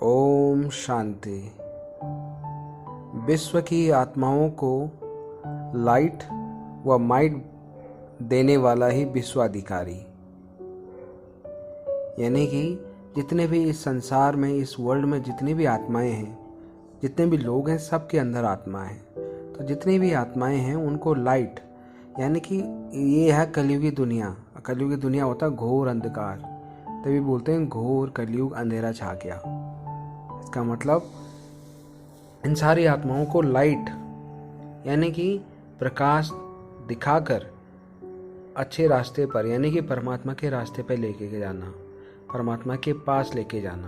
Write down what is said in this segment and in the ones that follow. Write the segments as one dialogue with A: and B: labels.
A: ओम शांति। विश्व की आत्माओं को लाइट व माइट देने वाला ही विश्वाधिकारी, यानी कि जितने भी इस संसार में, इस वर्ल्ड में जितनी भी आत्माएं हैं, जितने भी लोग हैं, सबके अंदर आत्मा है। तो जितनी भी आत्माएं हैं उनको लाइट, यानी कि ये है कलयुगी दुनिया। कलयुगी दुनिया होता है घोर अंधकार, तभी बोलते हैं घोर कलयुग अंधेरा छा गया। इसका मतलब इन सारी आत्माओं को लाइट यानी कि प्रकाश दिखाकर अच्छे रास्ते पर, यानी कि परमात्मा के रास्ते पर लेके जाना, परमात्मा के पास लेके जाना।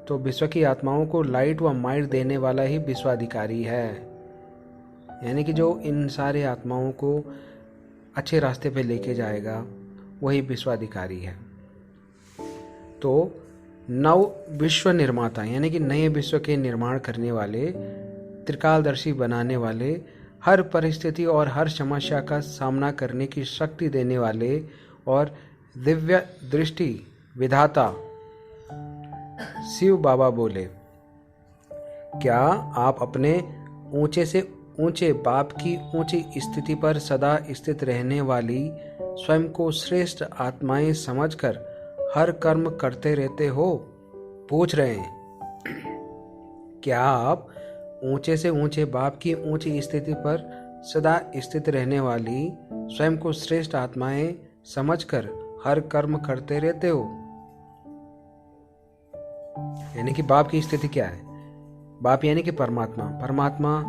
A: तो विश्व की आत्माओं को लाइट व माइट देने वाला ही विश्वाधिकारी है, यानी कि जो इन सारे आत्माओं को अच्छे रास्ते पे लेके जाएगा वही विश्वाधिकारी है। तो नव विश्व निर्माता, यानी कि नए विश्व के निर्माण करने वाले, त्रिकालदर्शी बनाने वाले, हर परिस्थिति और हर समस्या का सामना करने की शक्ति देने वाले और दिव्य दृष्टि विधाता शिव बाबा बोले, क्या आप अपने ऊंचे से ऊंचे बाप की ऊंची स्थिति पर सदा स्थित रहने वाली, स्वयं को श्रेष्ठ आत्माएं समझकर हर कर्म करते रहते हो? पूछ रहे हैं, क्या आप ऊंचे से ऊंचे बाप की ऊंची स्थिति पर सदा स्थित रहने वाली, स्वयं को श्रेष्ठ आत्माएं समझकर हर कर्म करते रहते हो? यानी कि बाप की स्थिति क्या है? बाप यानी कि परमात्मा। परमात्मा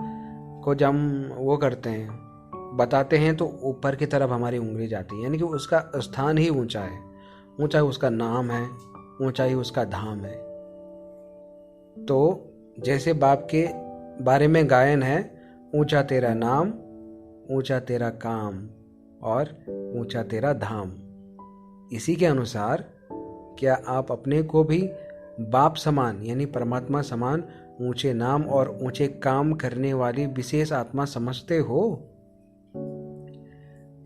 A: को जब हम वो करते हैं, बताते हैं, तो ऊपर की तरफ हमारी उंगली जाती है, यानी कि उसका स्थान ही ऊंचा है। ऊंचा ही उसका नाम है, ऊंचा ही उसका धाम है। तो जैसे बाप के बारे में गायन है, ऊंचा तेरा नाम, ऊंचा तेरा काम और ऊंचा तेरा धाम। इसी के अनुसार क्या आप अपने को भी बाप समान, यानी परमात्मा समान ऊंचे नाम और ऊंचे काम करने वाली विशेष आत्मा समझते हो?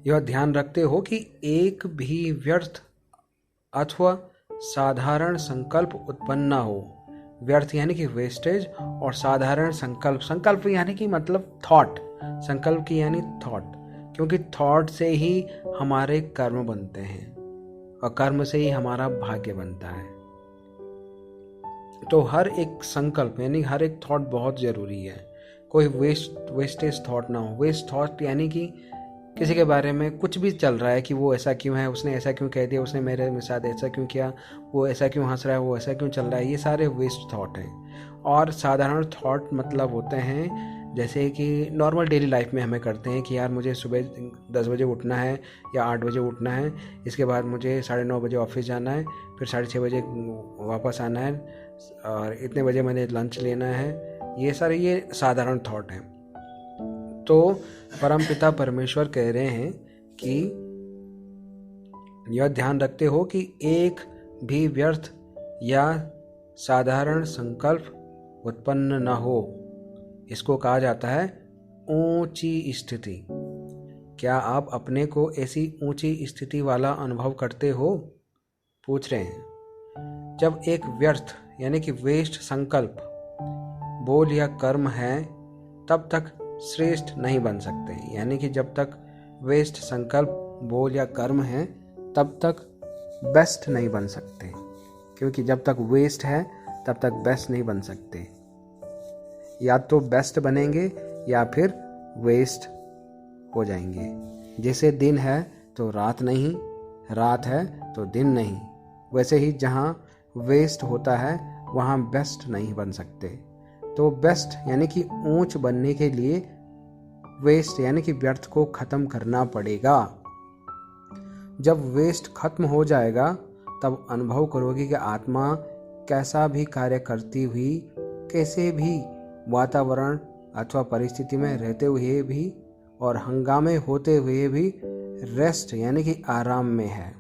A: यह ध्यान रखते हो कि एक भी व्यर्थ अथवा साधारण संकल्प उत्पन्न न हो। व्यर्थ यानी कि वेस्टेज, और साधारण संकल्प, संकल्प यानी कि मतलब थॉट, संकल्प की यानी थॉट, क्योंकि थॉट से ही हमारे कर्म बनते हैं और कर्म से ही हमारा भाग्य बनता है। तो हर एक संकल्प यानी हर एक थॉट बहुत जरूरी है। कोई वेस्टेज थॉट ना हो। वेस्ट थॉट यानी कि किसी के बारे में कुछ भी चल रहा है कि वो ऐसा क्यों है, उसने ऐसा क्यों कह दिया, उसने मेरे साथ ऐसा क्यों किया, वो ऐसा क्यों हंस रहा है, वो ऐसा क्यों चल रहा है, ये सारे वेस्ट थॉट हैं। और साधारण थॉट मतलब होते हैं जैसे कि नॉर्मल डेली लाइफ में हमें करते हैं कि यार मुझे सुबह 10 बजे उठना है या 8 बजे उठना है, इसके बाद मुझे 9:30 बजे ऑफिस जाना है, फिर 6:30 बजे वापस आना है और इतने बजे मैंने लंच लेना है। ये साधारण थॉट हैं। तो परमपिता परमेश्वर कह रहे हैं कि यह ध्यान रखते हो कि एक भी व्यर्थ या साधारण संकल्प उत्पन्न न हो। इसको कहा जाता है ऊंची स्थिति। क्या आप अपने को ऐसी ऊंची स्थिति वाला अनुभव करते हो? पूछ रहे हैं। जब एक व्यर्थ यानी कि वेस्ट संकल्प, बोल या कर्म है, तब तक श्रेष्ठ नहीं बन सकते। यानी कि जब तक वेस्ट संकल्प, बोल या कर्म है, तब तक बेस्ट नहीं बन सकते, क्योंकि जब तक वेस्ट है तब तक बेस्ट नहीं बन सकते। या तो बेस्ट बनेंगे या फिर वेस्ट हो जाएंगे। जैसे दिन है तो रात नहीं, रात है तो दिन नहीं, वैसे ही जहाँ वेस्ट होता है वहाँ बेस्ट नहीं बन सकते। तो बेस्ट यानी कि ऊंच बनने के लिए वेस्ट यानी कि व्यर्थ को खत्म करना पड़ेगा। जब वेस्ट खत्म हो जाएगा तब अनुभव करोगे कि आत्मा कैसा भी कार्य करती हुई, कैसे भी वातावरण अथवा परिस्थिति में रहते हुए भी और हंगामे होते हुए भी रेस्ट यानी कि आराम में है।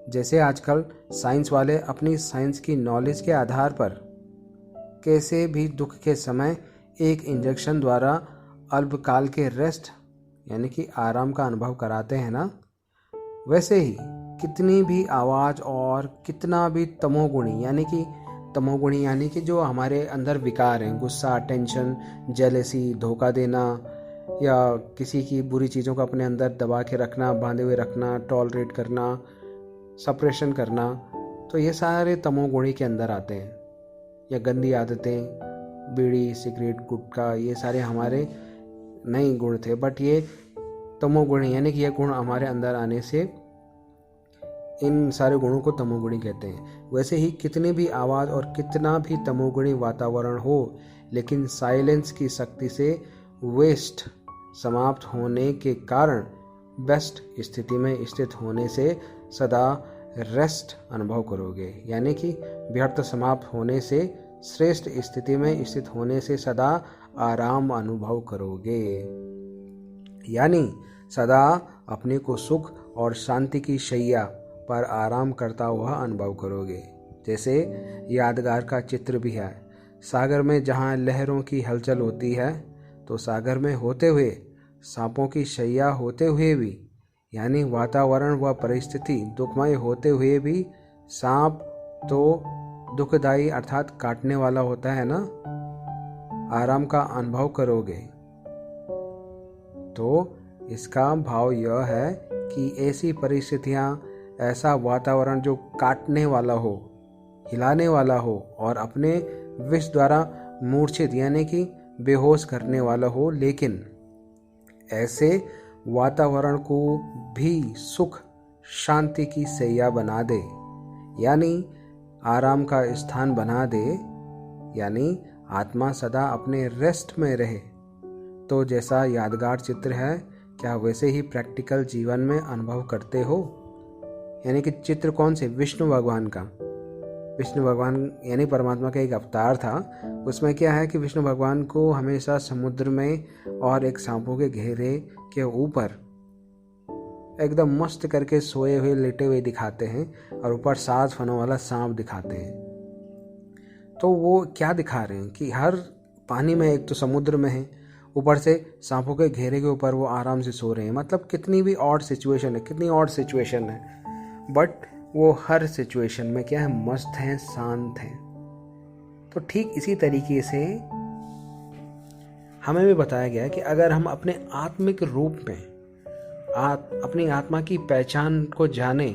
A: जैसे आजकल साइंस वाले अपनी साइंस की नॉलेज के आधार पर कैसे भी दुख के समय एक इंजेक्शन द्वारा अल्पकाल के रेस्ट यानी कि आराम का अनुभव कराते हैं ना, वैसे ही कितनी भी आवाज़ और कितना भी तमोगुणी यानी कि जो हमारे अंदर विकार हैं, गुस्सा, टेंशन, जेलेसी, धोखा देना या किसी की बुरी चीज़ों को अपने अंदर दबा के रखना, बांधे हुए रखना, टॉलरेट करना, सप्रेशन करना, तो ये सारे तमोगुणी के अंदर आते हैं। या गंदी आदतें, बीड़ी, सिगरेट, गुटखा, ये सारे हमारे नहीं गुण थे, बट ये तमोगुणी यानी कि ये गुण हमारे अंदर आने से इन सारे गुणों को तमोगुणी कहते हैं। वैसे ही कितनी भी आवाज़ और कितना भी तमोगुणी वातावरण हो, लेकिन साइलेंस की शक्ति से वेस्ट समाप्त होने के कारण बेस्ट स्थिति में स्थित होने से सदा रेस्ट अनुभव करोगे। यानी कि व्यर्थ समाप्त होने से श्रेष्ठ स्थिति में स्थित होने से सदा आराम अनुभव करोगे। यानी सदा अपने को सुख और शांति की शैया पर आराम करता हुआ अनुभव करोगे। जैसे यादगार का चित्र भी है, सागर में जहाँ लहरों की हलचल होती है, तो सागर में होते हुए सांपों की शैया होते हुए भी, यानी वातावरण व परिस्थिति दुखमय होते हुए भी सांप तो दुखदाई अर्थात काटने वाला होता है ना, आराम का अनुभव करोगे। तो इसका भाव यह है कि ऐसी परिस्थितियां, ऐसा वातावरण जो काटने वाला हो, हिलाने वाला हो और अपने विष द्वारा मूर्छित यानी कि बेहोश करने वाला हो, लेकिन ऐसे वातावरण को भी सुख शांति की सैया बना दे, यानी आराम का स्थान बना दे, यानी आत्मा सदा अपने रेस्ट में रहे। तो जैसा यादगार चित्र है, क्या वैसे ही प्रैक्टिकल जीवन में अनुभव करते हो? यानी कि चित्र कौन से? विष्णु भगवान का। विष्णु भगवान यानी परमात्मा का एक अवतार था। उसमें क्या है कि विष्णु भगवान को हमेशा समुद्र में और एक सांपों के घेरे के ऊपर एकदम मस्त करके सोए हुए, लेटे हुए दिखाते हैं और ऊपर 7 फनों वाला सांप दिखाते हैं। तो वो क्या दिखा रहे हैं कि हर पानी में, एक तो समुद्र में है, ऊपर से सांपों के घेरे के ऊपर वो आराम से सो रहे हैं। मतलब कितनी भी ऑड सिचुएशन है, कितनी ऑड सिचुएशन है, बट वो हर सिचुएशन में क्या है, मस्त हैं, शांत हैं। तो ठीक इसी तरीके से हमें भी बताया गया है कि अगर हम अपने आत्मिक रूप में अपनी आत्मा की पहचान को जाने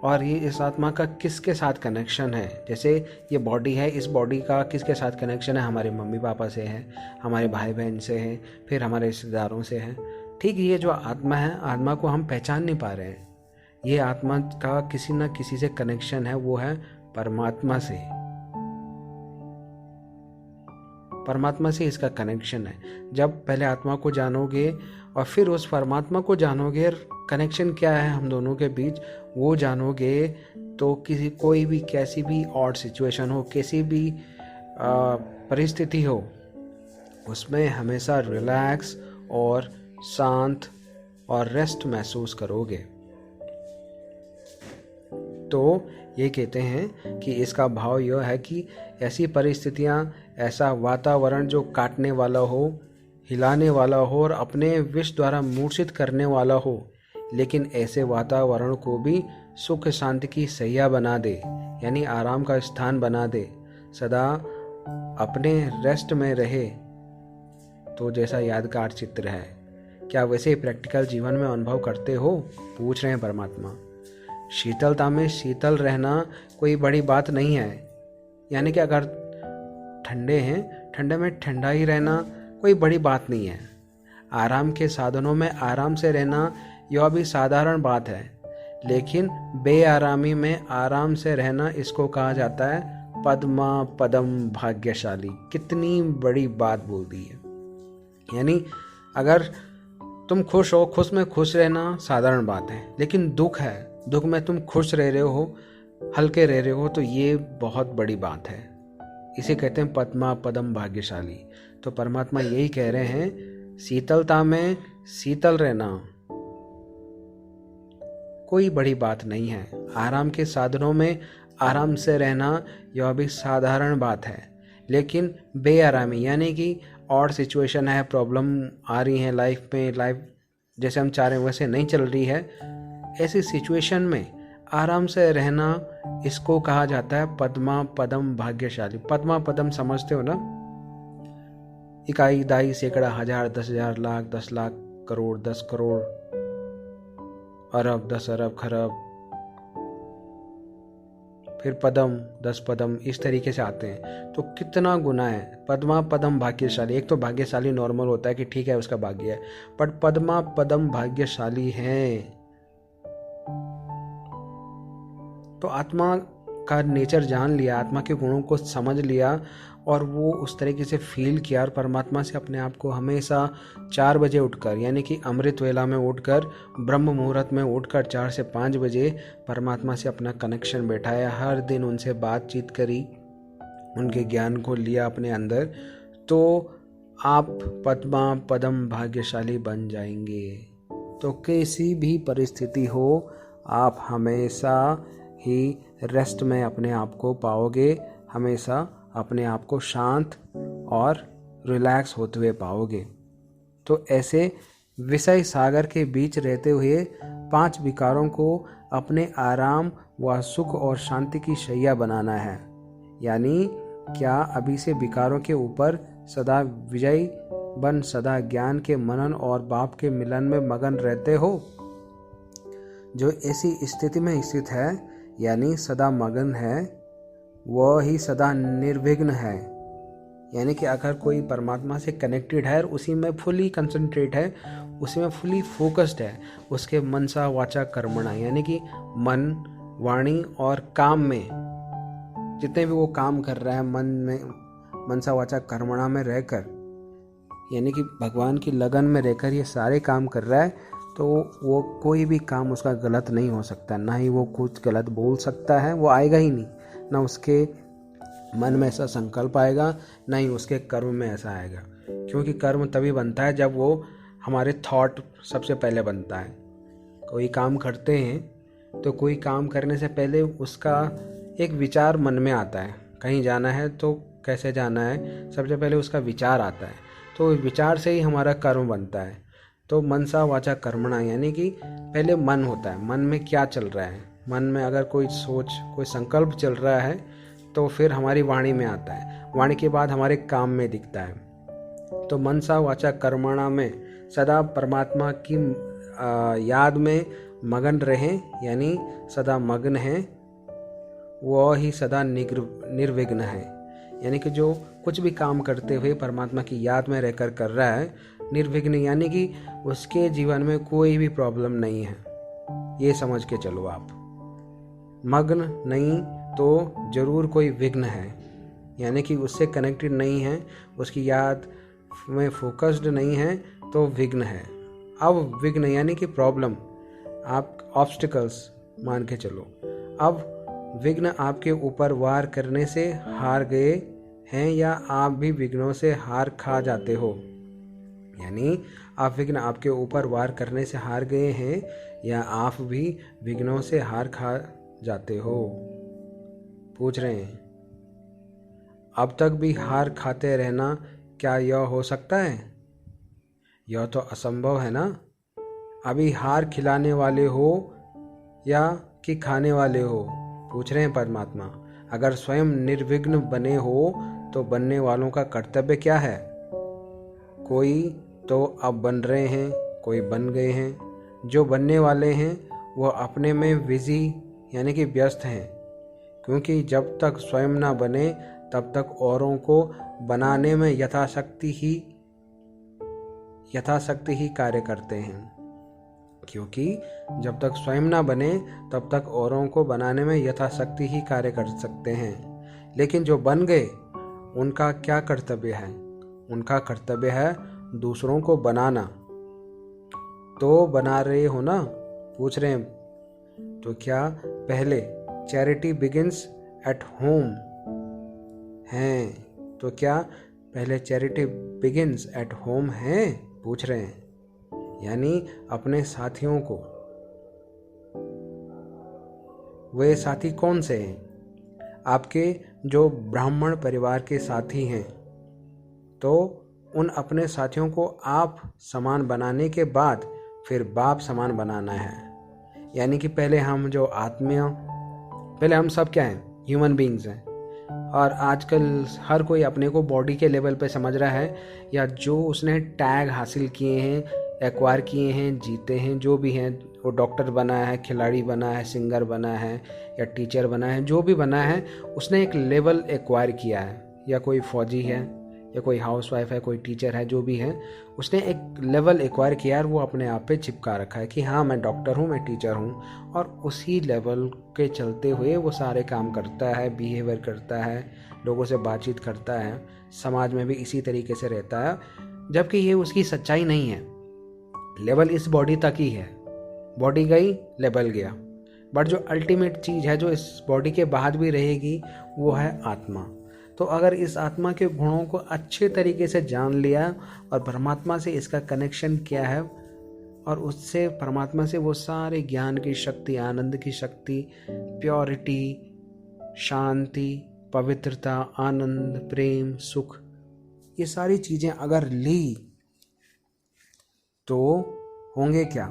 A: और ये इस आत्मा का किसके साथ कनेक्शन है, जैसे ये बॉडी है, इस बॉडी का किसके साथ कनेक्शन है, हमारे मम्मी पापा से है, हमारे भाई बहन से है, फिर हमारे रिश्तेदारों से है। ठीक ये जो आत्मा है, आत्मा को हम पहचान नहीं पा रहे हैं। ये आत्मा का किसी न किसी से कनेक्शन है, वो है परमात्मा से। परमात्मा से इसका कनेक्शन है। जब पहले आत्मा को जानोगे और फिर उस परमात्मा को जानोगे, कनेक्शन क्या है हम दोनों के बीच वो जानोगे, तो कोई भी कैसी भी ऑड सिचुएशन हो, कैसी भी परिस्थिति हो, उसमें हमेशा रिलैक्स और शांत और रेस्ट महसूस करोगे। तो ये कहते हैं कि इसका भाव यह है कि ऐसी परिस्थितियां, ऐसा वातावरण जो काटने वाला हो, हिलाने वाला हो और अपने विष द्वारा मूर्छित करने वाला हो, लेकिन ऐसे वातावरण को भी सुख शांति की सैया बना दे, यानी आराम का स्थान बना दे, सदा अपने रेस्ट में रहे। तो जैसा यादगार चित्र है, क्या वैसे प्रैक्टिकल जीवन में अनुभव करते हो? पूछ रहे हैं परमात्मा। शीतलता में शीतल रहना कोई बड़ी बात नहीं है, यानी कि अगर ठंडे हैं, ठंडे में ठंडा ही रहना कोई बड़ी बात नहीं है। आराम के साधनों में आराम से रहना यह भी साधारण बात है, लेकिन बेआरामी में आराम से रहना, इसको कहा जाता है पद्मा पदम भाग्यशाली। कितनी बड़ी बात बोल दी है। यानी अगर तुम खुश हो, खुश में खुश रहना साधारण बात है, लेकिन दुख है, दुख में तुम खुश रह रहे हो, हल्के रह रहे हो, तो ये बहुत बड़ी बात है। इसे कहते हैं पद्मा पदम भाग्यशाली। तो परमात्मा यही कह रहे हैं, शीतलता में शीतल रहना कोई बड़ी बात नहीं है। आराम के साधनों में आराम से रहना यह भी साधारण बात है, लेकिन बेआरामी यानी कि और सिचुएशन है, प्रॉब्लम आ रही है लाइफ में, लाइफ जैसे हम चाह रहे हैं वैसे नहीं चल रही है, ऐसी सिचुएशन में आराम से रहना, इसको कहा जाता है पद्मा पदम भाग्यशाली। पद्मा पदम समझते हो ना, इकाई, दाई, सैकड़ा, हजार, 10,000, लाख, 10 लाख, करोड़, 10 करोड़, अरब, 10 अरब, खरब, फिर पदम, 10 पदम, इस तरीके से आते हैं। तो कितना गुना है। पद्मा पदम भाग्यशाली, एक तो भाग्यशाली नॉर्मल होता है कि ठीक है उसका भाग्य है, बट पद्मा पदम भाग्यशाली है। तो आत्मा का नेचर जान लिया, आत्मा के गुणों को समझ लिया और वो उस तरीके से फील किया और परमात्मा से अपने आप को हमेशा 4 बजे उठकर, यानी कि अमृत वेला में उठकर, ब्रह्म मुहूर्त में उठकर 4 से 5 बजे परमात्मा से अपना कनेक्शन बैठाया, हर दिन उनसे बातचीत करी, उनके ज्ञान को लिया अपने अंदर, तो आप पद्मा पदम भाग्यशाली बन जाएंगे। तो किसी भी परिस्थिति हो, आप हमेशा ही रेस्ट में अपने आप को पाओगे, हमेशा अपने आप को शांत और रिलैक्स होते हुए पाओगे। तो ऐसे विषय सागर के बीच रहते हुए 5 विकारों को अपने आराम व सुख और शांति की शैया बनाना है। यानी क्या अभी से विकारों के ऊपर सदा विजयी बन सदा ज्ञान के मनन और बाप के मिलन में मगन रहते हो? जो ऐसी स्थिति में स्थित है, यानी सदा मगन है, वह ही सदा निर्विघ्न है। यानी कि अगर कोई परमात्मा से कनेक्टेड है और उसी में फुली कंसंट्रेट है, उसी में फुली फोकस्ड है, उसके मनसा वाचा कर्मणा, यानी कि मन, वाणी और काम में जितने भी वो काम कर रहा है, मन में मनसा वाचा कर्मणा में रहकर, यानी कि भगवान की लगन में रहकर ये सारे काम कर रहा है, तो वो कोई भी काम उसका गलत नहीं हो सकता। ना ही वो कुछ गलत बोल सकता है, वो आएगा ही नहीं, ना उसके मन में ऐसा संकल्प आएगा, ना ही उसके कर्म में ऐसा आएगा। क्योंकि कर्म तभी बनता है जब वो हमारे थॉट सबसे पहले बनता है। कोई काम करते हैं तो कोई काम करने से पहले उसका एक विचार मन में आता है, कहीं जाना है तो कैसे जाना है, सबसे पहले उसका विचार आता है, तो विचार से ही हमारा कर्म बनता है। तो मनसा वाचा कर्मणा, यानी कि पहले मन होता है, मन में क्या चल रहा है, मन में अगर कोई सोच, कोई संकल्प चल रहा है तो फिर हमारी वाणी में आता है, वाणी के बाद हमारे काम में दिखता है। तो मनसा वाचा कर्मणा में सदा परमात्मा की याद में मगन रहें, यानी सदा मग्न हैं, वह ही सदा निर्विघ्न है। यानी कि जो कुछ भी काम करते हुए परमात्मा की याद में रहकर कर रहा है, निर्विघ्न, यानी कि उसके जीवन में कोई भी प्रॉब्लम नहीं है, ये समझ के चलो आप। मग्न नहीं तो जरूर कोई विघ्न है, यानी कि उससे कनेक्टेड नहीं है, उसकी याद में फोकस्ड नहीं है, तो विघ्न है। अब विघ्न यानी कि प्रॉब्लम, आप ऑब्स्टिकल्स मान के चलो। अब विघ्न आपके ऊपर वार करने से हार गए हैं, या आप भी विघ्नों से हार खा जाते हो? यानी आप विघ्न आपके ऊपर वार करने से हार गए हैं, या आप भी विघ्नों से हार खा जाते हो? पूछ रहे हैं। अब तक भी हार खाते रहना, क्या यह हो सकता है? यह तो असंभव है ना। अभी हार खिलाने वाले हो या कि खाने वाले हो? पूछ रहे हैं परमात्मा। अगर स्वयं निर्विघ्न बने हो तो बनने वालों का कर्तव्य क्या है? कोई तो अब बन रहे हैं, कोई बन गए हैं। जो बनने वाले हैं वह अपने में बिजी, यानी कि व्यस्त हैं, क्योंकि जब तक स्वयं ना बने तब तक औरों को बनाने में यथाशक्ति ही कार्य करते हैं। क्योंकि जब तक स्वयं ना बने तब तक औरों को बनाने में यथाशक्ति ही कार्य कर सकते हैं। लेकिन जो बन गए उनका क्या कर्तव्य है? उनका कर्तव्य है दूसरों को बनाना। तो बना रहे हो ना? पूछ रहे हैं। तो क्या पहले चैरिटी बिगिंस एट होम है? तो क्या पहले चैरिटी बिगिंस एट होम है? पूछ रहे हैं। यानी अपने साथियों को। वे साथी कौन से हैं? आपके जो ब्राह्मण परिवार के साथी हैं, तो उन अपने साथियों को आप समान बनाने के बाद फिर बाप समान बनाना है। यानी कि पहले हम जो पहले हम सब क्या हैं, ह्यूमन बीइंग्स हैं। और आजकल हर कोई अपने को बॉडी के लेवल पे समझ रहा है, या जो उसने टैग हासिल किए हैं, एक्वायर किए हैं, जीते हैं, जो भी हैं, वो डॉक्टर बना है, खिलाड़ी बना है, सिंगर बना है, या टीचर बना है, जो भी बना है उसने एक लेवल एक्वायर किया है। या कोई फौजी है, या कोई हाउसवाइफ है, कोई टीचर है, जो भी है, उसने एक लेवल एक्वायर किया है, वो अपने आप पे चिपका रखा है कि हाँ मैं डॉक्टर हूँ, मैं टीचर हूँ। और उसी लेवल के चलते हुए वो सारे काम करता है, बिहेवियर करता है, लोगों से बातचीत करता है, समाज में भी इसी तरीके से रहता है, जबकि ये उसकी सच्चाई नहीं है। लेवल इस बॉडी तक ही है, बॉडी गई, लेवल गया। बट जो अल्टीमेट चीज़ है, जो इस बॉडी के बाद भी रहेगी, वो है आत्मा। तो अगर इस आत्मा के गुणों को अच्छे तरीके से जान लिया और परमात्मा से इसका कनेक्शन क्या है, और उससे परमात्मा से वो सारे ज्ञान की शक्ति, आनंद की शक्ति, प्योरिटी, शांति, पवित्रता, आनंद, प्रेम, सुख, ये सारी चीज़ें अगर ली तो होंगे क्या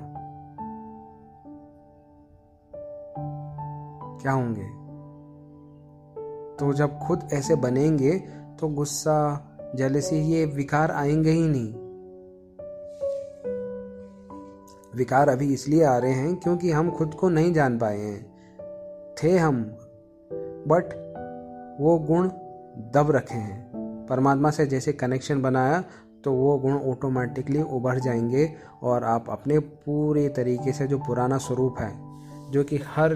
A: होंगे? तो जब खुद ऐसे बनेंगे तो गुस्सा, जेलसी, ये विकार आएंगे ही नहीं। विकार अभी इसलिए आ रहे हैं क्योंकि हम खुद को नहीं जान पाए हैं। थे हम, बट वो गुण दब रखे हैं। परमात्मा से जैसे कनेक्शन बनाया तो वो गुण ऑटोमेटिकली उभर जाएंगे, और आप अपने पूरे तरीके से जो पुराना स्वरूप है, जो कि हर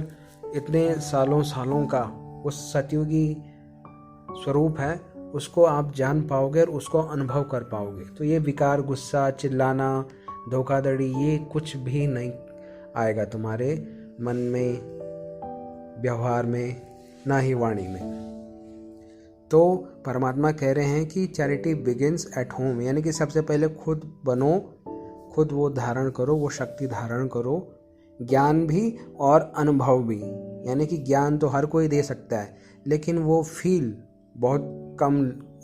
A: इतने सालों का उस सतयुगी स्वरूप है, उसको आप जान पाओगे और उसको अनुभव कर पाओगे। तो ये विकार, गुस्सा, चिल्लाना, धोखाधड़ी, ये कुछ भी नहीं आएगा तुम्हारे मन में, व्यवहार में, ना ही वाणी में। तो परमात्मा कह रहे हैं कि चैरिटी बिगिंस एट होम, यानी कि सबसे पहले खुद बनो, खुद वो धारण करो, वो शक्ति धारण करो, ज्ञान भी और अनुभव भी। यानी कि ज्ञान तो हर कोई दे सकता है, लेकिन वो फील बहुत कम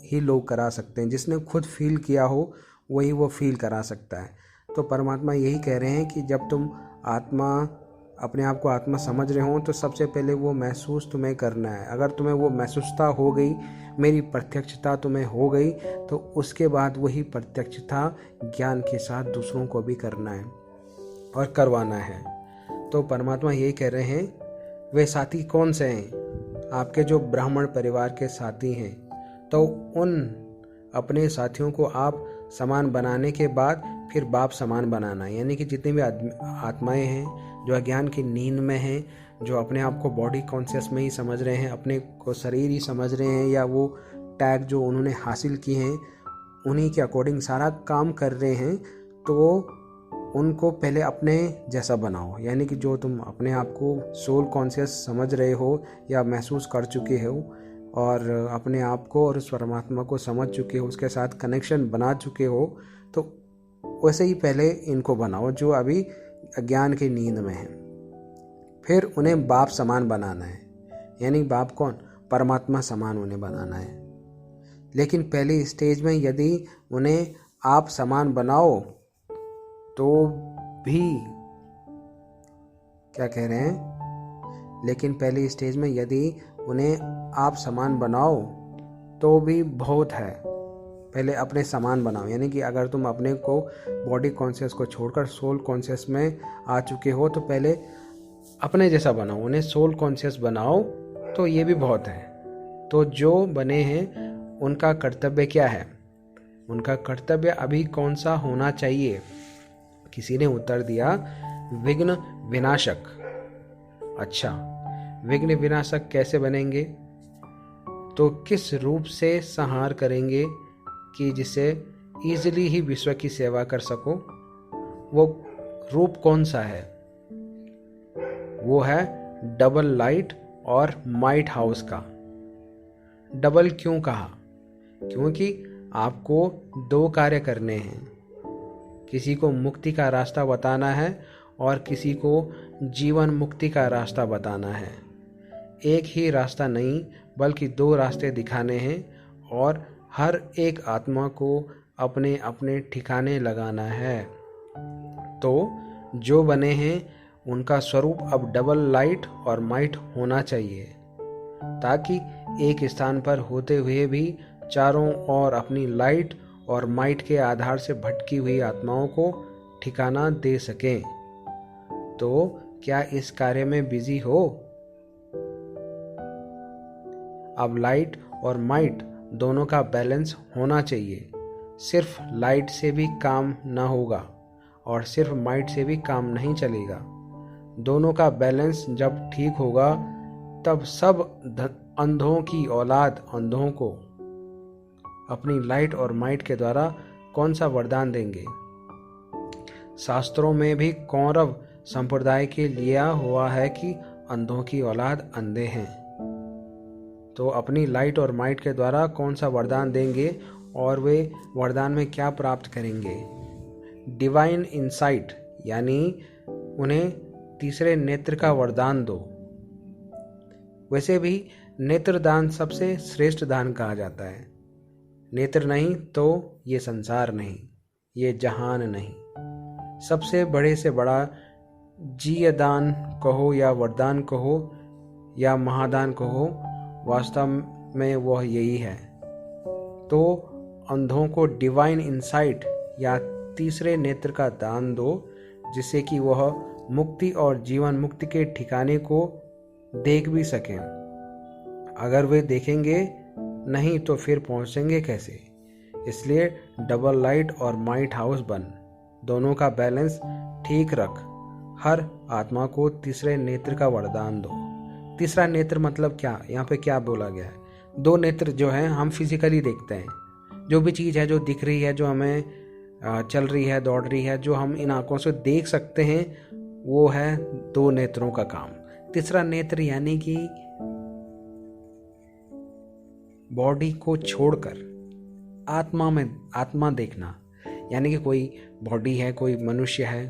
A: ही लोग करा सकते हैं। जिसने खुद फील किया हो वही वो फील करा सकता है। तो परमात्मा यही कह रहे हैं कि जब तुम अपने आप को आत्मा समझ रहे हो तो सबसे पहले वो महसूस तुम्हें करना है। अगर तुम्हें वो महसूसता हो गई, मेरी प्रत्यक्षता तुम्हें हो गई, तो उसके बाद वही प्रत्यक्षता ज्ञान के साथ दूसरों को भी करना है और करवाना है। तो परमात्मा यही कह रहे हैं, वे साथी कौन से हैं? आपके जो ब्राह्मण परिवार के साथी हैं, तो उन अपने साथियों को आप समान बनाने के बाद फिर बाप समान बनाना है। यानी कि जितने भी आत्माएं हैं जो अज्ञान की नींद में हैं, जो अपने आप को बॉडी कॉन्शियस में ही समझ रहे हैं, अपने को शरीर ही समझ रहे हैं, या वो टैग जो उन्होंने हासिल किए हैं उन्हीं के अकॉर्डिंग सारा काम कर रहे हैं, तो उनको पहले अपने जैसा बनाओ। यानी कि जो तुम अपने आप को सोल कॉन्शियस समझ रहे हो या महसूस कर चुके हो, और अपने आप को और उस परमात्मा को समझ चुके हो, उसके साथ कनेक्शन बना चुके हो, तो वैसे ही पहले इनको बनाओ जो अभी अज्ञान की नींद में है। फिर उन्हें बाप समान बनाना है। यानी बाप कौन? परमात्मा समान उन्हें बनाना है। लेकिन पहली स्टेज में यदि उन्हें आप समान बनाओ तो भी, क्या कह रहे हैं, लेकिन पहली स्टेज में यदि उन्हें आप समान बनाओ तो भी बहुत है। पहले अपने समान बनाओ। यानी कि अगर तुम अपने को बॉडी कॉन्शियस को छोड़कर सोल कॉन्शियस में आ चुके हो तो पहले अपने जैसा बनाओ, उन्हें सोल कॉन्शियस बनाओ, तो ये भी बहुत है। तो जो बने हैं उनका कर्तव्य क्या है? उनका कर्तव्य अभी कौन सा होना चाहिए? किसी ने उत्तर दिया, विघ्न विनाशक। अच्छा, विघ्न विनाशक कैसे बनेंगे? तो किस रूप से संहार करेंगे कि जिससे इजीली ही विश्व की सेवा कर सको? वो रूप कौन सा है? वो है डबल लाइट और माइट हाउस का। डबल क्यों कहा? क्योंकि आपको दो कार्य करने हैं। किसी को मुक्ति का रास्ता बताना है और किसी को जीवन मुक्ति का रास्ता बताना है। एक ही रास्ता नहीं बल्कि दो रास्ते दिखाने हैं, और हर एक आत्मा को अपने अपने ठिकाने लगाना है। तो जो बने हैं उनका स्वरूप अब डबल लाइट और माइट होना चाहिए, ताकि एक स्थान पर होते हुए भी चारों ओर अपनी लाइट और माइट के आधार से भटकी हुई आत्माओं को ठिकाना दे सकें। तो क्या इस कार्य में बिजी हो? अब लाइट और माइट दोनों का बैलेंस होना चाहिए। सिर्फ लाइट से भी काम ना होगा और सिर्फ माइट से भी काम नहीं चलेगा। दोनों का बैलेंस जब ठीक होगा तब सब अंधों की औलाद अंधों को अपनी लाइट और माइट के द्वारा कौन सा वरदान देंगे? शास्त्रों में भी कौरव संप्रदाय के लिया हुआ है कि अंधों की औलाद अंधे हैं। तो अपनी लाइट और माइट के द्वारा कौन सा वरदान देंगे और वे वरदान में क्या प्राप्त करेंगे? डिवाइन इंसाइट, यानी उन्हें तीसरे नेत्र का वरदान दो। वैसे भी नेत्रदान सबसे श्रेष्ठ दान कहा जाता है। नेत्र नहीं तो ये संसार नहीं, ये जहान नहीं। सबसे बड़े से बड़ा जीयदान कहो या वरदान कहो या महादान कहो, वास्तव में वह यही है। तो अंधों को डिवाइन इंसाइट या तीसरे नेत्र का दान दो, जिससे कि वह मुक्ति और जीवन मुक्ति के ठिकाने को देख भी सकें। अगर वे देखेंगे नहीं तो फिर पहुंचेंगे कैसे? इसलिए डबल लाइट और माइट हाउस बन, दोनों का बैलेंस ठीक रख। हर आत्मा को तीसरे नेत्र का वरदान दो। तीसरा नेत्र मतलब क्या? यहाँ पे क्या बोला गया है? दो नेत्र जो है हम फिजिकली देखते हैं, जो भी चीज़ है जो दिख रही है, जो हमें चल रही है, दौड़ रही है, जो हम इन आंखों से देख सकते हैं, वो है दो नेत्रों का काम। तीसरा नेत्र यानी कि बॉडी को छोड़कर आत्मा देखना, यानी कि कोई बॉडी है, कोई मनुष्य है,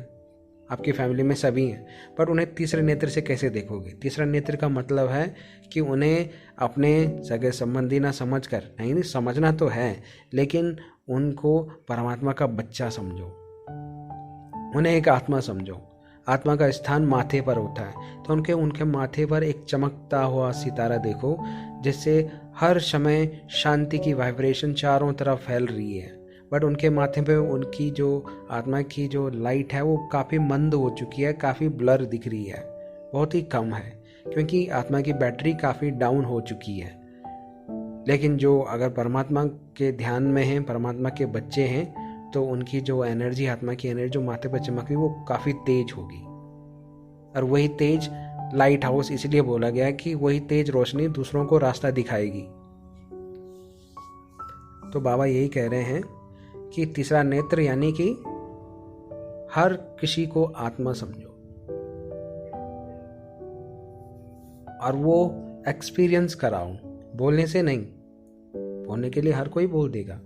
A: आपकी फैमिली में सभी हैं, पर उन्हें तीसरे नेत्र से कैसे देखोगे? तीसरा नेत्र का मतलब है कि उन्हें अपने सगे संबंधी ना समझकर, नहीं समझना तो है, लेकिन उनको परमात्मा का बच्चा समझो, उन्हें एक आत्मा समझो। आत्मा का स्थान माथे पर होता है, तो उनके माथे पर एक चमकता हुआ सितारा देखो, जिससे हर समय शांति की वाइब्रेशन चारों तरफ फैल रही है। बट उनके माथे पे उनकी जो आत्मा की जो लाइट है वो काफ़ी मंद हो चुकी है, काफ़ी ब्लर दिख रही है, बहुत ही कम है, क्योंकि आत्मा की बैटरी काफ़ी डाउन हो चुकी है। लेकिन जो अगर परमात्मा के ध्यान में हैं, परमात्मा के बच्चे हैं, तो उनकी जो एनर्जी, आत्मा की एनर्जी जो माथे पर चमक रही, वो काफ़ी तेज होगी। और वही तेज लाइट हाउस इसलिए बोला गया है कि वही तेज रोशनी दूसरों को रास्ता दिखाएगी। तो बाबा यही कह रहे हैं कि तीसरा नेत्र यानी कि हर किसी को आत्मा समझो, और वो एक्सपीरियंस कराओ, बोलने से नहीं। बोलने के लिए हर कोई बोल देगा,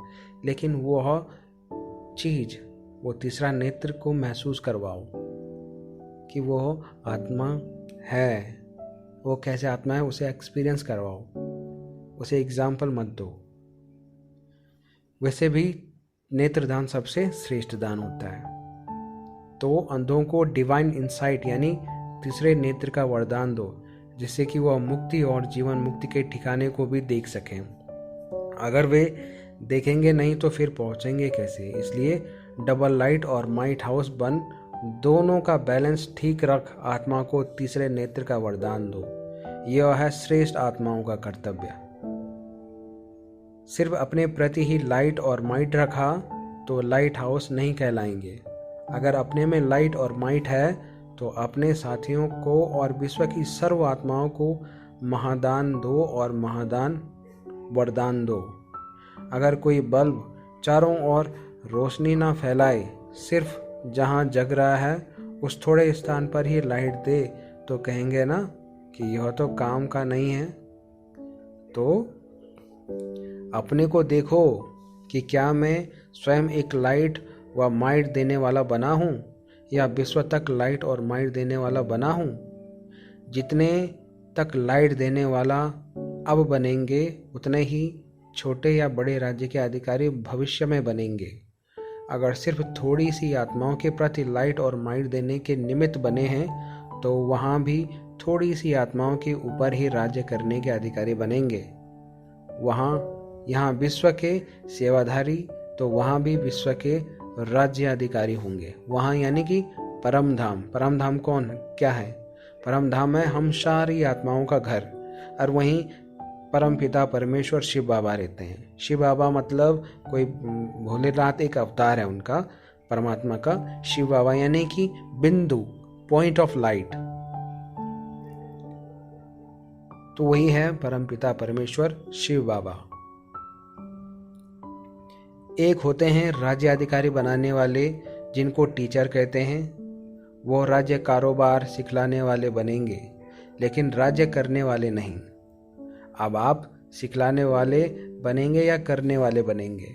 A: लेकिन वह चीज, वो तीसरा नेत्र को महसूस करवाओ कि वो आत्मा है। वो कैसे आत्मा है उसे एक्सपीरियंस करवाओ, उसे एग्जाम्पल मत दो। वैसे भी नेत्रदान सबसे श्रेष्ठ दान होता है। तो अंधों को डिवाइन इंसाइट यानी तीसरे नेत्र का वरदान दो, जिससे कि वह मुक्ति और जीवन मुक्ति के ठिकाने को भी देख सकें। अगर वे देखेंगे नहीं तो फिर पहुंचेंगे कैसे? इसलिए डबल लाइट और माइट हाउस बन, दोनों का बैलेंस ठीक रख, आत्मा को तीसरे नेत्र का वरदान दो। यह है श्रेष्ठ आत्माओं का कर्तव्य। सिर्फ अपने प्रति ही लाइट और माइट रखा तो लाइट हाउस नहीं कहलाएंगे। अगर अपने में लाइट और माइट है तो अपने साथियों को और विश्व की सर्व आत्माओं को महादान दो और महादान वरदान दो। अगर कोई बल्ब चारों ओर रोशनी ना फैलाए, सिर्फ जहाँ जग रहा है उस थोड़े स्थान पर ही लाइट दे, तो कहेंगे ना कि यह तो काम का नहीं है। तो अपने को देखो कि क्या मैं स्वयं एक लाइट व माइट देने वाला बना हूँ, या विश्व तक लाइट और माइट देने वाला बना हूँ। जितने तक लाइट देने वाला अब बनेंगे, उतने ही छोटे या बड़े राज्य के अधिकारी भविष्य में बनेंगे। अगर सिर्फ थोड़ी सी आत्माओं के प्रति लाइट और माइट देने के निमित्त बने हैं तो वहाँ भी थोड़ी सी आत्माओं के ऊपर ही राज्य करने के अधिकारी बनेंगे। यहाँ विश्व के सेवाधारी, तो वहाँ भी विश्व के राज्य अधिकारी होंगे। वहाँ यानी कि परम धाम। परम धाम कौन क्या है? परम धाम है हम सारी आत्माओं का घर, और वहीं परम पिता परमेश्वर शिव बाबा रहते हैं। शिव बाबा मतलब कोई भोलेनाथ एक अवतार है उनका, परमात्मा का। शिव बाबा यानी कि बिंदु, पॉइंट ऑफ लाइट, तो वही है परम पिता परमेश्वर शिव बाबा। एक होते हैं राज्य अधिकारी बनाने वाले, जिनको टीचर कहते हैं। वो राज्य कारोबार सिखलाने वाले बनेंगे, लेकिन राज्य करने वाले नहीं। अब आप सिखलाने वाले बनेंगे या करने वाले बनेंगे?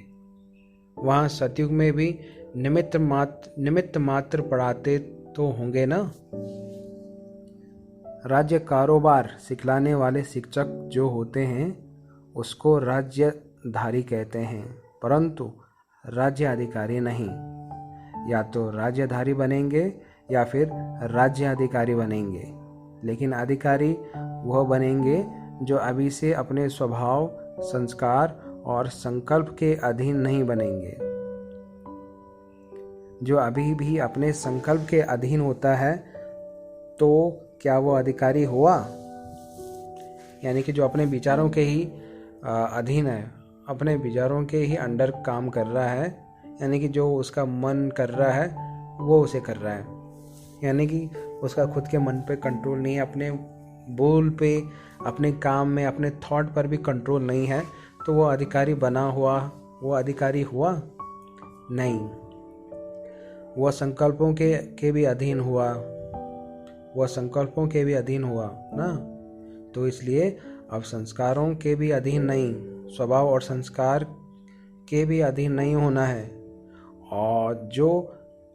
A: वहाँ सतयुग में भी निमित्त मात्र पढ़ाते तो होंगे ना। राज्य कारोबार सिखलाने वाले शिक्षक जो होते हैं उसको राज्यधारी कहते हैं, परंतु राज्य अधिकारी नहीं। या तो राज्यधारी बनेंगे या फिर राज्य अधिकारी बनेंगे, लेकिन अधिकारी वह बनेंगे जो अभी से अपने स्वभाव, संस्कार और संकल्प के अधीन नहीं बनेंगे। जो अभी भी अपने संकल्प के अधीन होता है, तो क्या वो अधिकारी हुआ? यानी कि जो अपने विचारों के ही अधीन है, अपने विचारों के ही अंडर काम कर रहा है, यानी कि जो उसका मन कर रहा है वो उसे कर रहा है, यानी कि उसका खुद के मन पे कंट्रोल नहीं है, अपने बोल पे, अपने काम में, अपने थॉट पर भी कंट्रोल नहीं है, तो वो अधिकारी बना हुआ, वो अधिकारी हुआ नहीं। वह संकल्पों के भी अधीन हुआ, वह संकल्पों के भी अधीन हुआ ना। तो इसलिए अब संस्कारों के भी अधीन नहीं, स्वभाव और संस्कार के भी अधीन नहीं होना है। और जो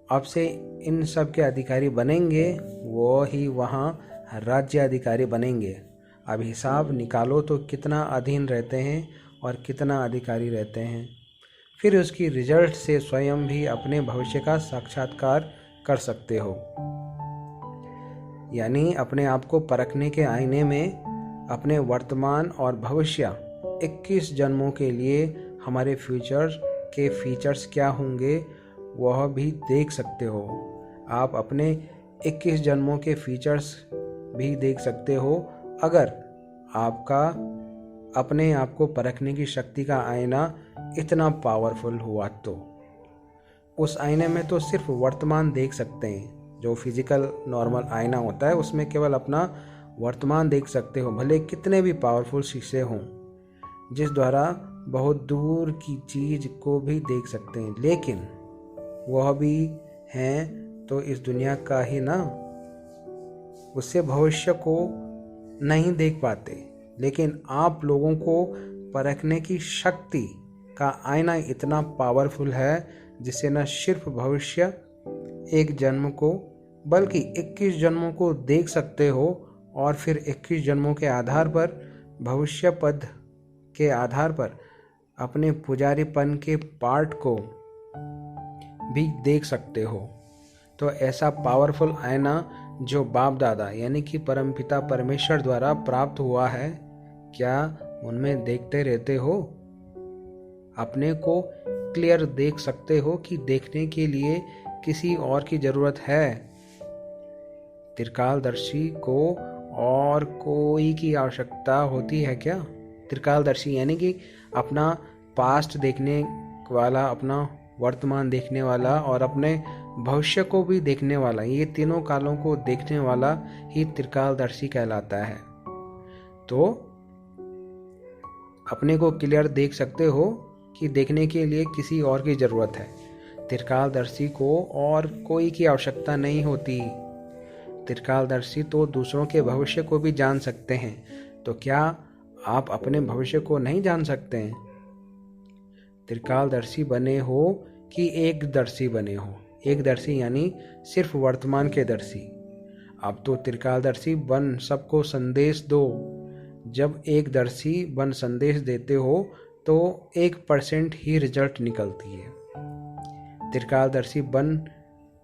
A: अब से इन सब के अधिकारी बनेंगे वो ही वहाँ राज्य अधिकारी बनेंगे। अब हिसाब निकालो तो कितना अधीन रहते हैं और कितना अधिकारी रहते हैं। फिर उसकी रिजल्ट से स्वयं भी अपने भविष्य का साक्षात्कार कर सकते हो। यानी अपने आप को परखने के आईने में अपने वर्तमान और भविष्य 21 जन्मों के लिए हमारे फ्यूचर के फीचर्स क्या होंगे वह भी देख सकते हो। आप अपने 21 जन्मों के फीचर्स भी देख सकते हो अगर आपका अपने आप को परखने की शक्ति का आईना इतना पावरफुल हुआ तो। उस आईने में तो सिर्फ वर्तमान देख सकते हैं। जो फिजिकल नॉर्मल आईना होता है उसमें केवल अपना वर्तमान देख सकते हो, भले कितने भी पावरफुल शीशे हों जिस द्वारा बहुत दूर की चीज को भी देख सकते हैं, लेकिन वह भी हैं तो इस दुनिया का ही ना, उससे भविष्य को नहीं देख पाते। लेकिन आप लोगों को परखने की शक्ति का आईना इतना पावरफुल है जिससे न सिर्फ भविष्य एक जन्म को बल्कि 21 जन्मों को देख सकते हो, और फिर 21 जन्मों के आधार पर, भविष्य पद के आधार पर अपने पुजारीपन के पार्ट को भी देख सकते हो। तो ऐसा पावरफुल आईना जो बाप दादा यानी कि परमपिता परमेश्वर द्वारा प्राप्त हुआ है, क्या उनमें देखते रहते हो? अपने को क्लियर देख सकते हो कि देखने के लिए किसी और की जरूरत है? त्रिकालदर्शी को और कोई की आवश्यकता होती है क्या? त्रिकालदर्शी यानी कि अपना पास्ट देखने वाला, अपना वर्तमान देखने वाला और अपने भविष्य को भी देखने वाला, ये तीनों कालों को देखने वाला ही त्रिकालदर्शी कहलाता है। तो अपने को क्लियर देख सकते हो कि देखने के लिए किसी और की जरूरत है। त्रिकालदर्शी को और कोई की आवश्यकता नहीं होती। त्रिकालदर्शी तो दूसरों के भविष्य को भी जान सकते हैं, तो क्या आप अपने भविष्य को नहीं जान सकते हैं? त्रिकालदर्शी बने हो कि एकदर्शी बने हो? एकदर्शी यानी सिर्फ वर्तमान के दर्शी। अब तो त्रिकालदर्शी बन सबको संदेश दो। जब एकदर्शी बन संदेश देते हो तो 1% ही रिजल्ट निकलती है। त्रिकालदर्शी बन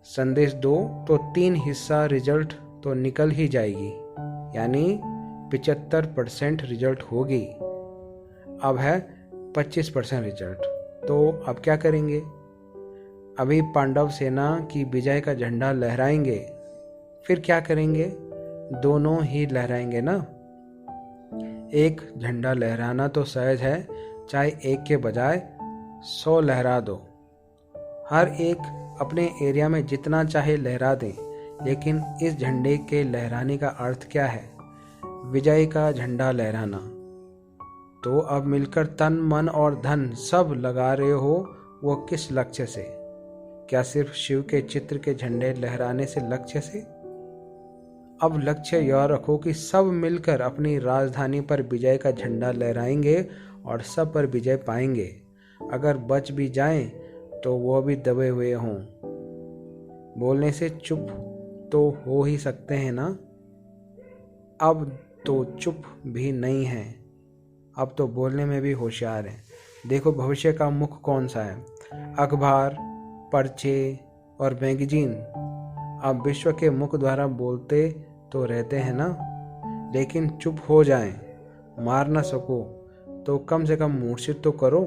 A: संदेश दो तो 3 हिस्सा रिजल्ट तो निकल ही जाएगी, यानी 75% रिजल्ट होगी। अब है 25% रिजल्ट। तो अब क्या करेंगे? अभी पांडव सेना की विजय का झंडा लहराएंगे, फिर क्या करेंगे? दोनों ही लहराएंगे ना। एक झंडा लहराना तो सहज है, चाहे एक के बजाय 100 लहरा दो। हर एक अपने एरिया में जितना चाहे लहरा दें, लेकिन इस झंडे के लहराने का अर्थ क्या है? विजय का झंडा लहराना। तो अब मिलकर तन मन और धन सब लगा रहे हो, वो किस लक्ष्य से? क्या सिर्फ शिव के चित्र के झंडे लहराने से लक्ष्य से? अब लक्ष्य यह रखो कि सब मिलकर अपनी राजधानी पर विजय का झंडा लहराएंगे और सब पर विजय पाएंगे। अगर बच भी जाएं तो वो भी दबे हुए हों। बोलने से चुप तो हो ही सकते हैं ना। अब तो चुप भी नहीं है, अब तो बोलने में भी होशियार हैं। देखो भविष्य का मुख कौन सा है? अखबार, पर्चे और मैगजीन। अब विश्व के मुख द्वारा बोलते तो रहते हैं ना, लेकिन चुप हो जाएं, मार ना सको तो कम से कम मूर्छित तो करो।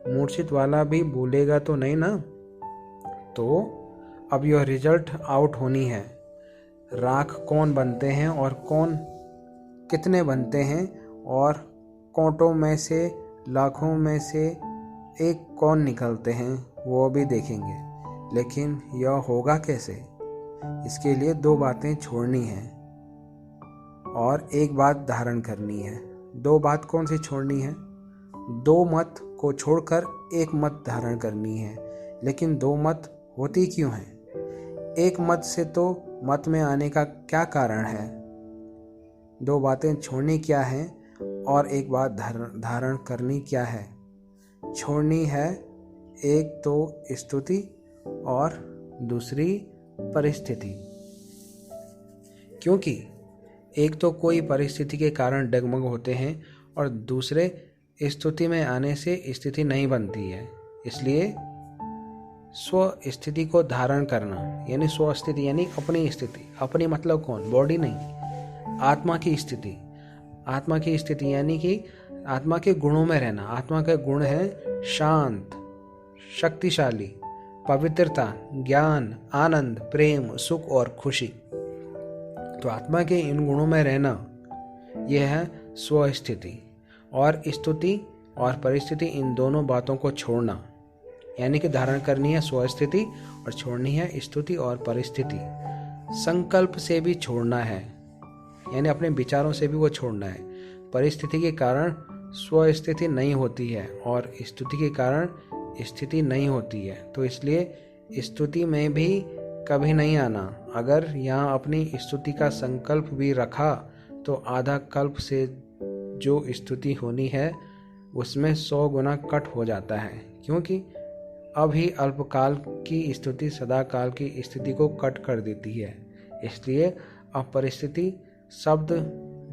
A: मूर्छित वाला भी बोलेगा तो नहीं ना। तो अब यह रिजल्ट आउट होनी है। राख कौन बनते हैं और कौन कितने बनते हैं, और कोटों में से लाखों में से एक कौन निकलते हैं, वो भी देखेंगे। लेकिन यह होगा कैसे? इसके लिए 2 बातें छोड़नी हैं और एक बात धारण करनी है। 2 बात कौन सी छोड़नी है? 2 मत को छोड़कर 1 मत धारण करनी है। लेकिन 2 मत होती क्यों हैं? 1 मत से तो मत में आने का क्या कारण है? 2 बातें छोड़नी क्या है और एक बात धारण करनी क्या है? छोड़नी है एक तो स्तुति और दूसरी परिस्थिति। क्योंकि एक तो कोई परिस्थिति के कारण डगमग होते हैं और दूसरे स्तुति में आने से स्थिति नहीं बनती है। इसलिए स्व स्थिति को धारण करना, यानी स्व स्थिति यानी अपनी स्थिति। अपनी मतलब कौन? बॉडी नहीं, आत्मा की स्थिति। आत्मा की स्थिति यानी कि आत्मा के गुणों में रहना। आत्मा के गुण है शांत, शक्तिशाली, पवित्रता, ज्ञान, आनंद, प्रेम, सुख और खुशी। तो आत्मा के इन गुणों में रहना, यह है स्वस्थिति। और स्तुति और परिस्थिति, इन दोनों बातों को छोड़ना, यानी कि धारण करनी है स्वस्थिति और छोड़नी है स्तुति और परिस्थिति। संकल्प से भी छोड़ना है, यानी अपने विचारों से भी वो छोड़ना है। परिस्थिति के कारण स्वस्थिति नहीं होती है और स्तुति के कारण स्थिति नहीं होती है। तो इसलिए स्तुति में भी कभी नहीं आना। अगर यहाँ अपनी स्तुति का संकल्प भी रखा तो आधा कल्प से जो स्तुति होनी है उसमें 100 गुना कट हो जाता है, क्योंकि अभी अल्पकाल की स्तुति सदा काल की स्थिति को कट कर देती है। इसलिए अब परिस्थिति शब्द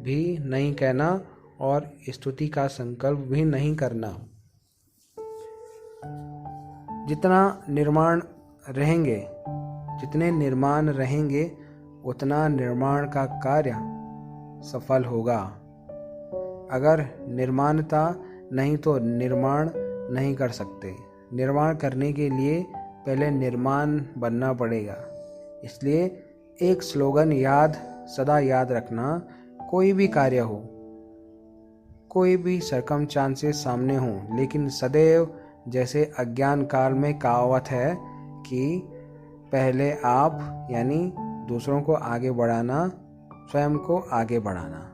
A: भी नहीं कहना और स्तुति का संकल्प भी नहीं करना। जितने निर्माण रहेंगे उतना निर्माण का कार्य सफल होगा। अगर निर्माणता नहीं तो निर्माण नहीं कर सकते। निर्माण करने के लिए पहले निर्माण बनना पड़ेगा। इसलिए एक स्लोगन सदा याद रखना, कोई भी कार्य हो, कोई भी सर्कमस्टांसेस सामने हो, लेकिन सदैव जैसे अज्ञान काल में कहावत है कि पहले आप यानी दूसरों को आगे बढ़ाना, स्वयं को आगे बढ़ाना।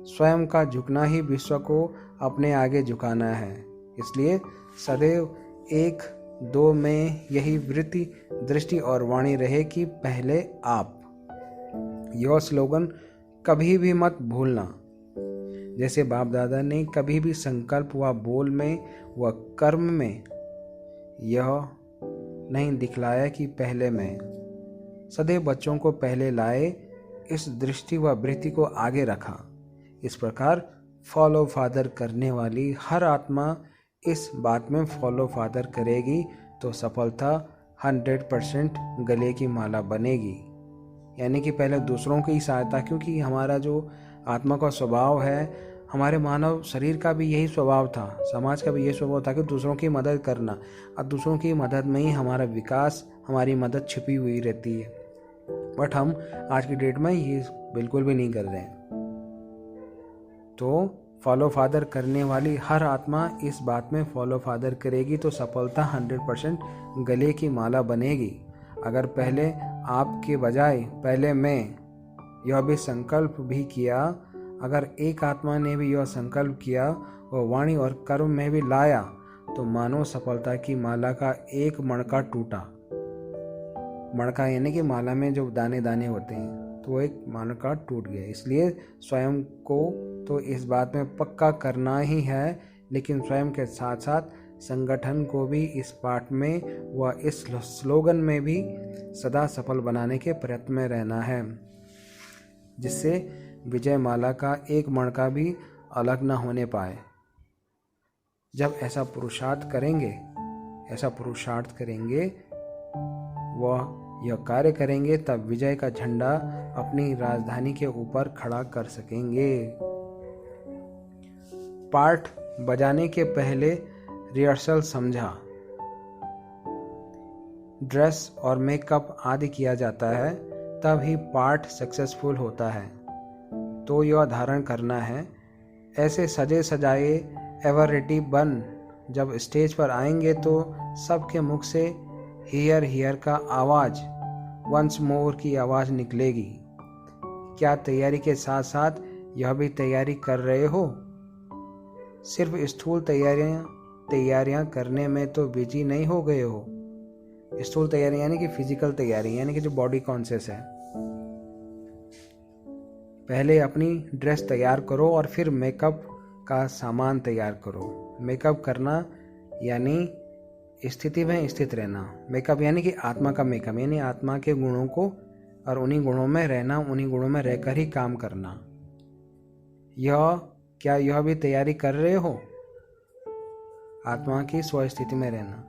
A: स्वयं का झुकना ही विश्व को अपने आगे झुकाना है। इसलिए सदैव 1-2 में यही वृत्ति, दृष्टि और वाणी रहे कि पहले आप। यह स्लोगन कभी भी मत भूलना। जैसे बाप दादा ने कभी भी संकल्प व बोल में व कर्म में यह नहीं दिखलाया कि पहले मैं। सदैव बच्चों को पहले लाए, इस दृष्टि व वृत्ति को आगे रखा। इस प्रकार फॉलो फादर करने वाली हर आत्मा इस बात में फॉलो फादर करेगी तो सफलता 100% गले की माला बनेगी। यानी कि पहले दूसरों की सहायता, क्योंकि हमारा जो आत्मा का स्वभाव है, हमारे मानव शरीर का भी यही स्वभाव था, समाज का भी यही स्वभाव था कि दूसरों की मदद करना। और दूसरों की मदद में ही हमारा विकास, हमारी मदद छिपी हुई रहती है। बट हम आज की डेट में ये बिल्कुल भी नहीं कर रहे हैं। तो फॉलो फादर करने वाली हर आत्मा इस बात में फॉलो फादर करेगी तो सफलता 100% गले की माला बनेगी। अगर पहले आपके बजाय पहले मैं यह भी संकल्प भी किया, अगर एक आत्मा ने भी यह संकल्प किया और वाणी और कर्म में भी लाया, तो मानो सफलता की माला का एक मणका टूटा। मणका यानी कि माला में जो दाने दाने होते हैं, तो वो एक मणका टूट गया। इसलिए स्वयं को तो इस बात में पक्का करना ही है, लेकिन स्वयं के साथ साथ संगठन को भी इस पाठ में व इस स्लोगन में भी सदा सफल बनाने के प्रयत्न में रहना है, जिससे विजय माला का एक मणका भी अलग न होने पाए। जब ऐसा पुरुषार्थ करेंगे वह यह कार्य करेंगे, तब विजय का झंडा अपनी राजधानी के ऊपर खड़ा कर सकेंगे। पाठ बजाने के पहले रिहर्सल समझा। ड्रेस और मेकअप आदि किया जाता है, तब ही पाठ सक्सेसफुल होता है। तो यह धारण करना है। ऐसे सजे सजाए एवर रेडी बन जब स्टेज पर आएंगे तो सबके मुख से हियर हियर का आवाज, वंस मोर की आवाज निकलेगी। क्या तैयारी के साथ साथ यह भी तैयारी कर रहे हो? सिर्फ स्थूल तैयारियां करने में तो बिजी नहीं हो गए हो। स्थूल तैयारी यानी कि फिजिकल तैयारी, यानी कि जो बॉडी कॉन्शियस है। पहले अपनी ड्रेस तैयार करो और फिर मेकअप का सामान तैयार करो। मेकअप करना यानी स्थिति में स्थित रहना। मेकअप यानी कि आत्मा का मेकअप, यानी आत्मा के गुणों को और उन्हीं गुणों में रहना, उन्हीं गुणों में रहकर ही काम करना। क्या यह भी तैयारी कर रहे हो? आत्मा की स्वस्थिति में रहना।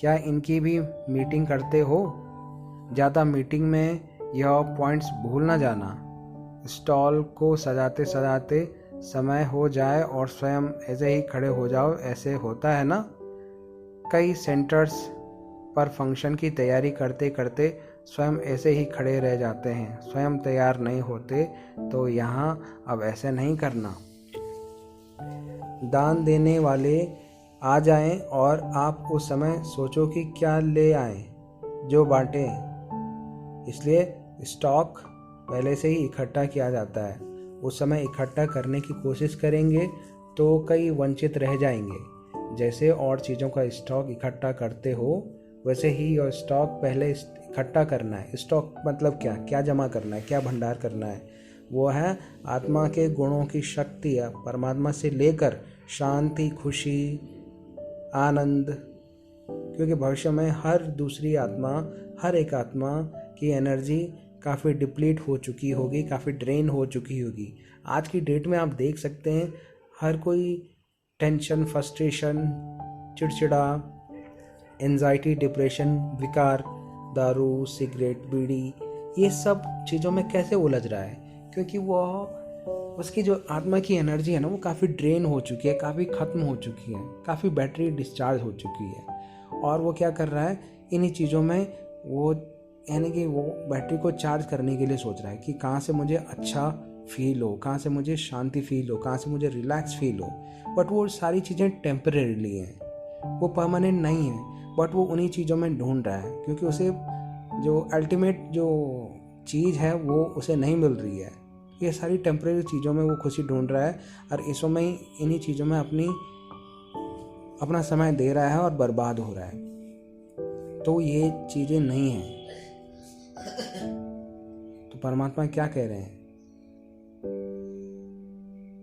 A: क्या इनकी भी मीटिंग करते हो? ज़्यादा मीटिंग में यह पॉइंट्स भूल ना जाना। स्टॉल को सजाते सजाते समय हो जाए और स्वयं ऐसे ही खड़े हो जाओ, ऐसे होता है ना। कई सेंटर्स पर फंक्शन की तैयारी करते करते स्वयं ऐसे ही खड़े रह जाते हैं, स्वयं तैयार नहीं होते। तो यहाँ अब ऐसे नहीं करना। दान देने वाले आ जाएं और आप उस समय सोचो कि क्या ले आए जो बांटे। इसलिए स्टॉक पहले से ही इकट्ठा किया जाता है। उस समय इकट्ठा करने की कोशिश करेंगे तो कई वंचित रह जाएंगे। जैसे और चीज़ों का स्टॉक इकट्ठा करते हो, वैसे ही यह स्टॉक पहले इकट्ठा करना है। स्टॉक मतलब क्या जमा करना है, क्या भंडार करना है? वो है आत्मा के गुणों की शक्ति, परमात्मा से लेकर शांति, खुशी, आनंद। क्योंकि भविष्य में हर एक आत्मा की एनर्जी काफ़ी डिप्लीट हो चुकी होगी, काफ़ी ड्रेन हो चुकी होगी। आज की डेट में आप देख सकते हैं हर कोई टेंशन, फ्रस्ट्रेशन, चिड़चिड़ा, एंजाइटी, डिप्रेशन, विकार, दारू, सिगरेट, बीड़ी, ये सब चीज़ों में कैसे उलझ रहा है? क्योंकि उसकी जो आत्मा की एनर्जी है ना, वो काफ़ी ड्रेन हो चुकी है, काफ़ी ख़त्म हो चुकी है, काफ़ी बैटरी डिस्चार्ज हो चुकी है। और वो क्या कर रहा है, इन्हीं चीज़ों में वो यानी कि वो बैटरी को चार्ज करने के लिए सोच रहा है कि कहाँ से मुझे अच्छा फील हो, कहाँ से मुझे शांति फील हो, कहाँ से मुझे रिलैक्स फील हो। बट वो सारी चीज़ें टेम्परेरीली हैं, वो परमानेंट नहीं है। बट वो उन्हीं चीज़ों में ढूंढ रहा है, क्योंकि उसे जो अल्टीमेट जो चीज़ है वो उसे नहीं मिल रही है। ये सारी टेम्परेरी चीज़ों में वो खुशी ढूंढ रहा है और इस समय इन्हीं चीज़ों में अपना समय दे रहा है और बर्बाद हो रहा है। तो ये चीज़ें नहीं हैं। तो परमात्मा क्या कह रहे हैं?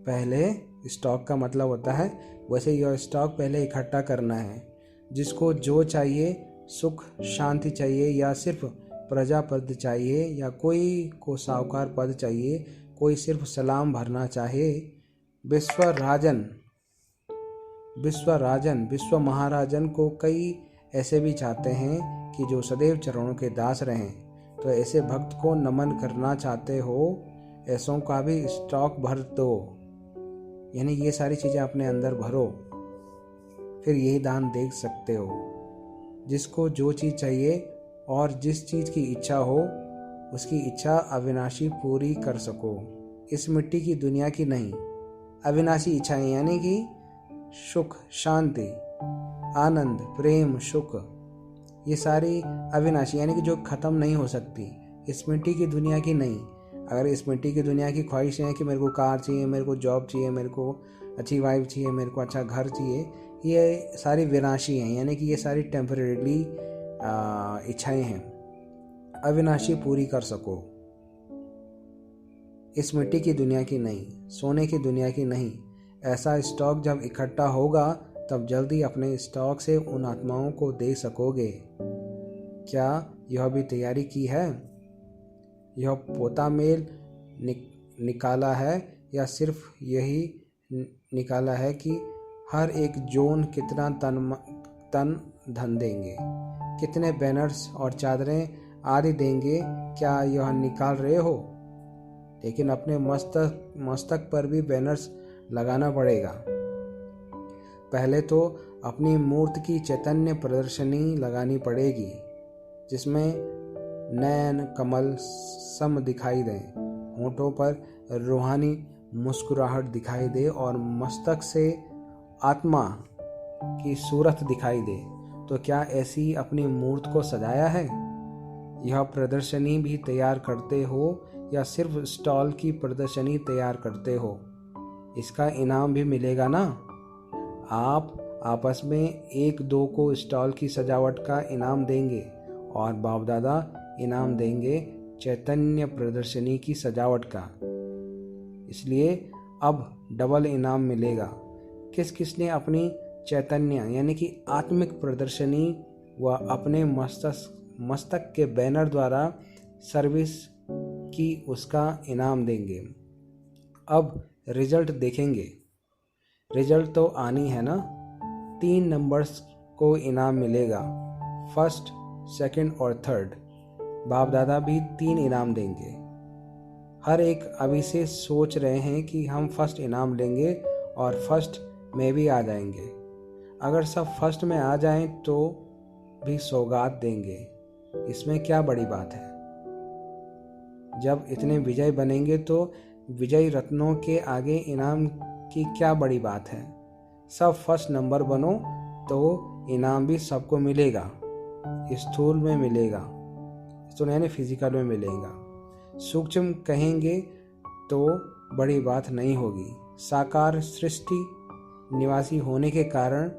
A: पहले स्टॉक का मतलब होता है, वैसे यह स्टॉक पहले इकट्ठा करना है। जिसको जो चाहिए, सुख शांति चाहिए, या सिर्फ प्रजा पद चाहिए, या कोई को साहूकार पद चाहिए, कोई सिर्फ सलाम भरना चाहे। विश्व महाराजन को कई ऐसे भी चाहते हैं कि जो सदैव चरणों के दास रहें, तो ऐसे भक्त को नमन करना चाहते हो, ऐसों का भी स्टॉक भर दो, यानी ये सारी चीज़ें अपने अंदर भरो, फिर यही दान दे सकते हो। जिसको जो चीज़ चाहिए और जिस चीज़ की इच्छा हो, उसकी इच्छा अविनाशी पूरी कर सको। इस मिट्टी की दुनिया की नहीं, अविनाशी इच्छाएं, यानी कि सुख, शांति, आनंद, प्रेम, सुख, ये सारी अविनाशी यानी कि जो ख़त्म नहीं हो सकती, इस मिट्टी की दुनिया की नहीं। अगर इस मिट्टी की दुनिया की ख्वाहिशें हैं कि मेरे को कार चाहिए, मेरे को जॉब चाहिए, मेरे को अच्छी वाइफ चाहिए, मेरे को अच्छा घर चाहिए, ये सारी विनाशी हैं, यानी कि ये सारी टेम्परेरी इच्छाएं हैं, अविनाशी पूरी कर सको। इस मिट्टी की दुनिया की नहीं, सोने की दुनिया की नहीं। ऐसा स्टॉक जब इकट्ठा होगा तब जल्दी अपने स्टॉक से उन आत्माओं को दे सकोगे। क्या यह भी तैयारी की है? यह पोता मेल निकाला है या सिर्फ यही निकाला है कि हर एक जोन कितना तन धन देंगे, कितने बैनर्स और चादरें आदि देंगे? क्या यह निकाल रहे हो? लेकिन अपने मस्तक पर भी बैनर्स लगाना पड़ेगा। पहले तो अपनी मूर्ति की चैतन्य प्रदर्शनी लगानी पड़ेगी, जिसमें नयन कमल सम दिखाई दें, होंठों पर रूहानी मुस्कुराहट दिखाई दे और मस्तक से आत्मा की सूरत दिखाई दे। तो क्या ऐसी अपनी मूर्ति को सजाया है? यह प्रदर्शनी भी तैयार करते हो या सिर्फ स्टॉल की प्रदर्शनी तैयार करते हो? इसका इनाम भी मिलेगा ना। आप आपस में एक दो को स्टॉल की सजावट का इनाम देंगे और बाप दादा इनाम देंगे चैतन्य प्रदर्शनी की सजावट का। इसलिए अब डबल इनाम मिलेगा। किस किसने अपनी चैतन्य यानी कि आत्मिक प्रदर्शनी व अपने मस्तक के बैनर द्वारा सर्विस की, उसका इनाम देंगे। अब रिजल्ट देखेंगे। रिजल्ट तो आनी है ना। 3 नंबर्स को इनाम मिलेगा, फर्स्ट, सेकंड और थर्ड। बाप दादा भी 3 इनाम देंगे। हर एक अभी से सोच रहे हैं कि हम फर्स्ट इनाम लेंगे और फर्स्ट में भी आ जाएंगे। अगर सब फर्स्ट में आ जाएं तो भी सौगात देंगे। इसमें क्या बड़ी बात है? जब इतने विजय बनेंगे तो विजय रत्नों के आगे इनाम की क्या बड़ी बात है? सब फर्स्ट नंबर बनो तो इनाम भी सबको मिलेगा। स्थूल में मिलेगा, स्थूल यानी फिजिकल में मिलेगा। सूक्ष्म कहेंगे तो बड़ी बात नहीं होगी। साकार सृष्टि निवासी होने के कारण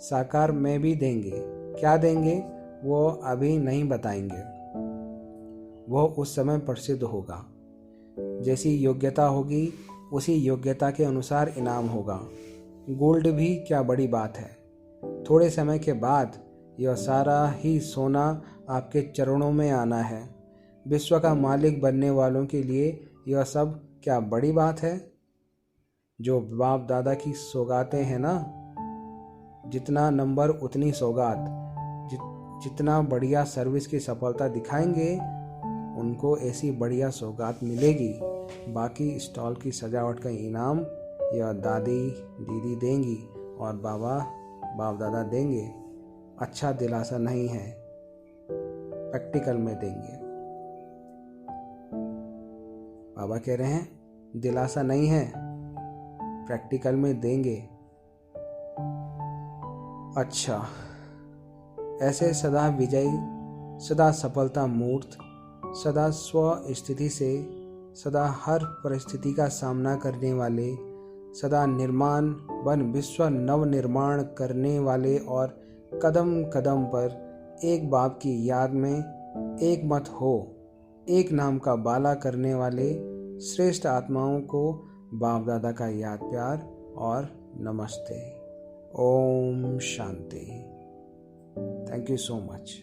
A: साकार में भी देंगे। क्या देंगे वो अभी नहीं बताएंगे, वो उस समय प्रसिद्ध होगा। जैसी योग्यता होगी उसी योग्यता के अनुसार इनाम होगा। गोल्ड भी क्या बड़ी बात है। थोड़े समय के बाद यह सारा ही सोना आपके चरणों में आना है। विश्व का मालिक बनने वालों के लिए यह सब क्या बड़ी बात है। जो बाप दादा की सौगातें हैं ना, जितना नंबर उतनी सौगात, जितना बढ़िया सर्विस की सफलता दिखाएंगे उनको ऐसी बढ़िया सौगात मिलेगी। बाकी स्टॉल की सजावट का इनाम या दादी दीदी देंगी और बाप दादा देंगे। अच्छा दिलासा नहीं है, प्रैक्टिकल में देंगे। बाबा कह रहे हैं दिलासा नहीं है, प्रैक्टिकल में देंगे। अच्छा, ऐसे सदा विजयी, सदा सफलता मूर्त, सदा स्व स्थिति से सदा हर परिस्थिति का सामना करने वाले, सदा निर्माण बन विश्व नव निर्माण करने वाले और कदम कदम पर एक बाप की याद में एक मत हो, एक नाम का बाला करने वाले श्रेष्ठ आत्माओं को बाप दादा का याद प्यार और नमस्ते। Om Shanti. Thank you so much.